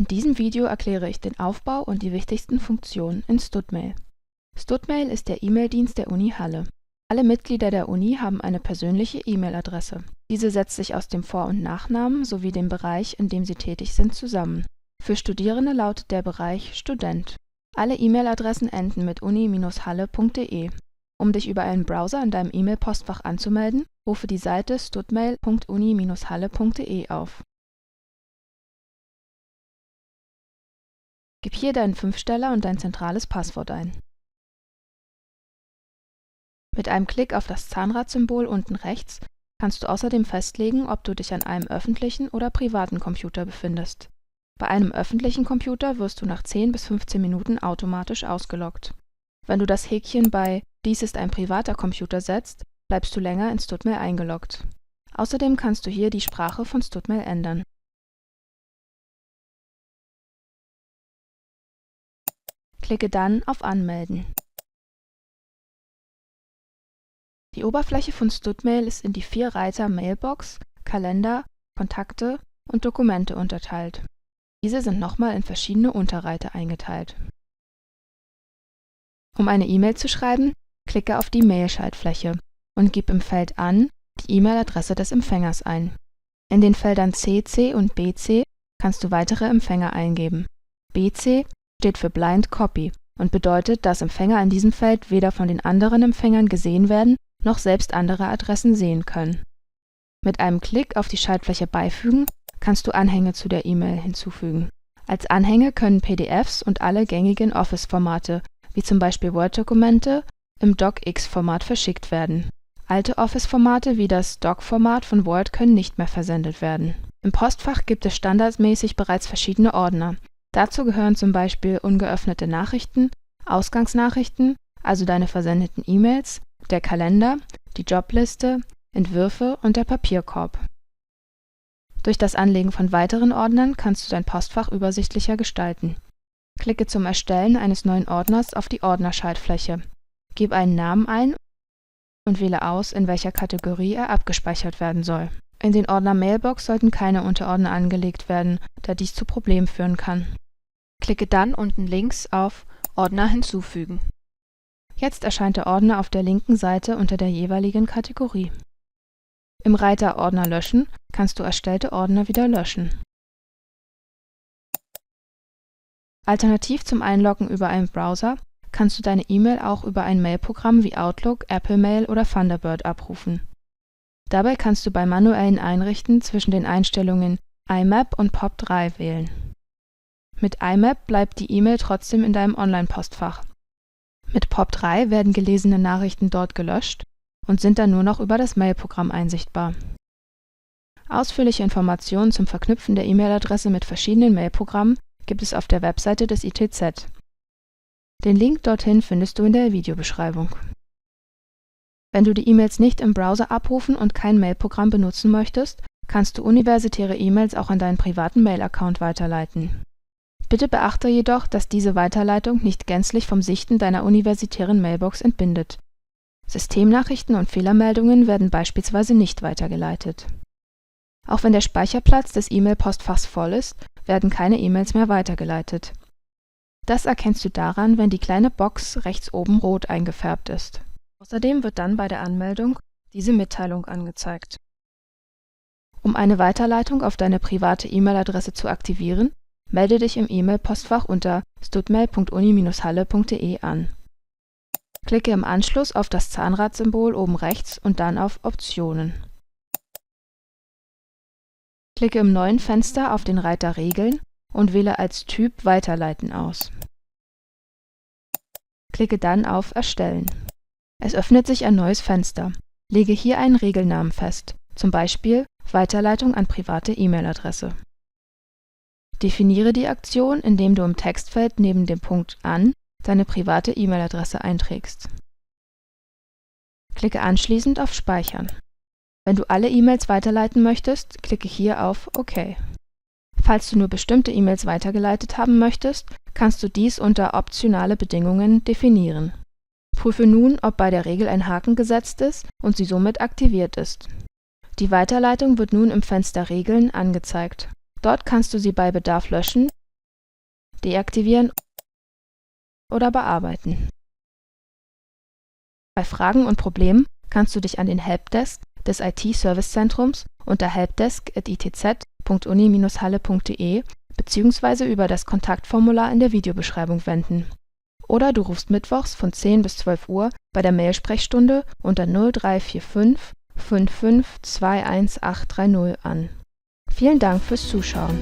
In diesem Video erkläre ich den Aufbau und die wichtigsten Funktionen in StudMail. StudMail ist der E-Mail-Dienst der Uni Halle. Alle Mitglieder der Uni haben eine persönliche E-Mail-Adresse. Diese setzt sich aus dem Vor- und Nachnamen sowie dem Bereich, in dem sie tätig sind, zusammen. Für Studierende lautet der Bereich Student. Alle E-Mail-Adressen enden mit uni-halle.de. Um dich über einen Browser in deinem E-Mail-Postfach anzumelden, rufe die Seite studmail.uni-halle.de auf. Gib hier deinen Fünfsteller und dein zentrales Passwort ein. Mit einem Klick auf das Zahnradsymbol unten rechts kannst du außerdem festlegen, ob du dich an einem öffentlichen oder privaten Computer befindest. Bei einem öffentlichen Computer wirst du nach 10 bis 15 Minuten automatisch ausgeloggt. Wenn du das Häkchen bei »Dies ist ein privater Computer« setzt, bleibst du länger in StudMail eingeloggt. Außerdem kannst du hier die Sprache von StudMail ändern. Klicke dann auf Anmelden. Die Oberfläche von StudMail ist in die 4 Reiter Mailbox, Kalender, Kontakte und Dokumente unterteilt. Diese sind nochmal in verschiedene Unterreiter eingeteilt. Um eine E-Mail zu schreiben, klicke auf die Mail-Schaltfläche und gib im Feld An die E-Mail-Adresse des Empfängers ein. In den Feldern CC und BC kannst du weitere Empfänger eingeben. BC steht für Blind Copy und bedeutet, dass Empfänger in diesem Feld weder von den anderen Empfängern gesehen werden, noch selbst andere Adressen sehen können. Mit einem Klick auf die Schaltfläche Beifügen kannst du Anhänge zu der E-Mail hinzufügen. Als Anhänge können PDFs und alle gängigen Office-Formate, wie zum Beispiel Word-Dokumente, im DocX-Format verschickt werden. Alte Office-Formate wie das Doc-Format von Word können nicht mehr versendet werden. Im Postfach gibt es standardmäßig bereits verschiedene Ordner. Dazu gehören zum Beispiel ungeöffnete Nachrichten, Ausgangsnachrichten, also deine versendeten E-Mails, der Kalender, die Jobliste, Entwürfe und der Papierkorb. Durch das Anlegen von weiteren Ordnern kannst du dein Postfach übersichtlicher gestalten. Klicke zum Erstellen eines neuen Ordners auf die Ordnerschaltfläche. Gib einen Namen ein und wähle aus, in welcher Kategorie er abgespeichert werden soll. In den Ordner Mailbox sollten keine Unterordner angelegt werden, da dies zu Problemen führen kann. Klicke dann unten links auf Ordner hinzufügen. Jetzt erscheint der Ordner auf der linken Seite unter der jeweiligen Kategorie. Im Reiter Ordner löschen kannst du erstellte Ordner wieder löschen. Alternativ zum Einloggen über einen Browser kannst du deine E-Mail auch über ein Mailprogramm wie Outlook, Apple Mail oder Thunderbird abrufen. Dabei kannst du bei manuellen Einrichten zwischen den Einstellungen IMAP und POP3 wählen. Mit IMAP bleibt die E-Mail trotzdem in deinem Online-Postfach. Mit POP3 werden gelesene Nachrichten dort gelöscht und sind dann nur noch über das Mailprogramm einsichtbar. Ausführliche Informationen zum Verknüpfen der E-Mail-Adresse mit verschiedenen Mailprogrammen gibt es auf der Webseite des ITZ. Den Link dorthin findest du in der Videobeschreibung. Wenn du die E-Mails nicht im Browser abrufen und kein Mailprogramm benutzen möchtest, kannst du universitäre E-Mails auch an deinen privaten Mail-Account weiterleiten. Bitte beachte jedoch, dass diese Weiterleitung nicht gänzlich vom Sichten deiner universitären Mailbox entbindet. Systemnachrichten und Fehlermeldungen werden beispielsweise nicht weitergeleitet. Auch wenn der Speicherplatz des E-Mail-Postfachs voll ist, werden keine E-Mails mehr weitergeleitet. Das erkennst du daran, wenn die kleine Box rechts oben rot eingefärbt ist. Außerdem wird dann bei der Anmeldung diese Mitteilung angezeigt. Um eine Weiterleitung auf deine private E-Mail-Adresse zu aktivieren, melde dich im E-Mail-Postfach unter studmail.uni-halle.de an. Klicke im Anschluss auf das Zahnradsymbol oben rechts und dann auf Optionen. Klicke im neuen Fenster auf den Reiter Regeln und wähle als Typ Weiterleiten aus. Klicke dann auf Erstellen. Es öffnet sich ein neues Fenster. Lege hier einen Regelnamen fest, zum Beispiel Weiterleitung an private E-Mail-Adresse. Definiere die Aktion, indem du im Textfeld neben dem Punkt An deine private E-Mail-Adresse einträgst. Klicke anschließend auf Speichern. Wenn du alle E-Mails weiterleiten möchtest, klicke hier auf OK. Falls du nur bestimmte E-Mails weitergeleitet haben möchtest, kannst du dies unter Optionale Bedingungen definieren. Prüfe nun, ob bei der Regel ein Haken gesetzt ist und sie somit aktiviert ist. Die Weiterleitung wird nun im Fenster Regeln angezeigt. Dort kannst du sie bei Bedarf löschen deaktivieren oder bearbeiten. Bei Fragen und Problemen kannst du dich an den Helpdesk des IT-Service-Zentrums unter helpdesk@itz.uni-halle.de bzw. über das Kontaktformular in der Videobeschreibung wenden. Oder du rufst mittwochs von 10 bis 12 Uhr bei der Mailsprechstunde unter 0345 55 21830 an. Vielen Dank fürs Zuschauen.